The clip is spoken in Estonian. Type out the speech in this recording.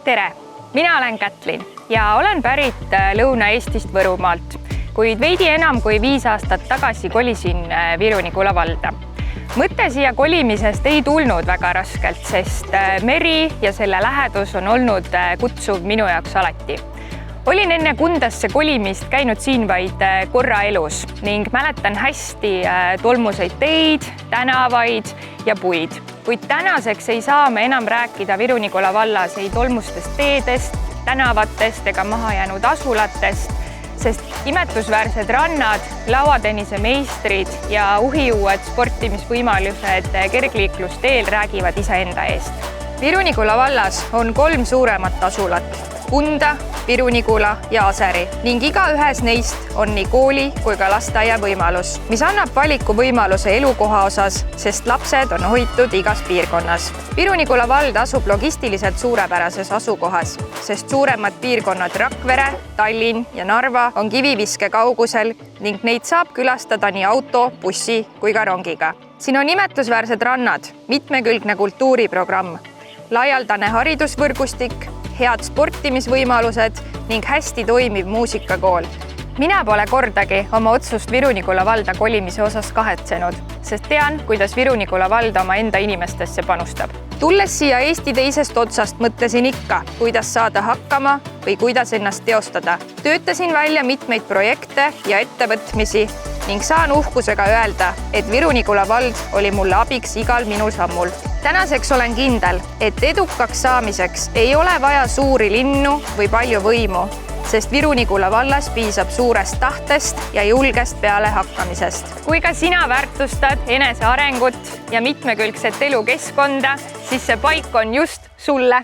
Tere! Mina olen Kätlin ja olen pärit Lõuna-Eestist Võrumaalt, kuid veidi enam kui 5 aastat tagasi kolisin Viru-Nigula valda. Mõte siia kolimisest ei tulnud väga raskelt, sest meri ja selle lähedus on olnud kutsuv minu jaoks alati. Olin enne Kundasse kolimist käinud siin vaid korra elus ning mäletan hästi tolmuseid teid, tänavaid ja puid. Kuid tänaseks ei saa me enam rääkida Viru-Nigula vallas ei tolmustest teedest, tänavatest ega mahajäänud asulatest, sest imetlusväärsed rannad, lauatennise meistrid ja uhiuued sportimisvõimalused kergliiklusteel räägivad iseenda eest. Viru-Nigula vallas on 3 suuremat asulat: Kunda, Viru-Nigula ja Aseri ning igaühes neist on nii kooli kui ka lasteaia võimalus, mis annab valikuvõimaluse elukoha osas, sest lapsed on hoitud igas piirkonnas. Viru-Nigula vald asub logistiliselt suurepärases asukohas, sest suuremad piirkonnad Rakvere, Tallinn ja Narva on kiviviske kaugusel ning neid saab külastada nii auto, bussi kui ka rongiga. Siin on imetlusväärsed rannad, mitmekülgne kultuuriprogramm, laialdane haridusvõrgustik, head sportimisvõimalused ning hästi toimiv muusikakool. Mina pole kordagi oma otsust Viru-Nigula valda kolimise osas kahetsenud, sest tean, kuidas Viru-Nigula vald oma enda inimestesse panustab. Tulles siia Eesti teisest otsast mõtlesin ikka, kuidas saada hakkama või kuidas ennast teostada. Töötasin välja mitmeid projekte ja ettevõtmisi ning saan uhkusega öelda, et Viru-Nigula vald oli mulle abiks igal minu sammul. Tänaseks olen kindel, et edukaks saamiseks ei ole vaja suuri linnu või palju võimu, sest Viru-Nigula vallas piisab suurest tahtest ja julgest peale hakkamisest. Kui ka sina väärtustad enese arengut ja mitmekülgset elukeskkonda, siis see paik on just sulle.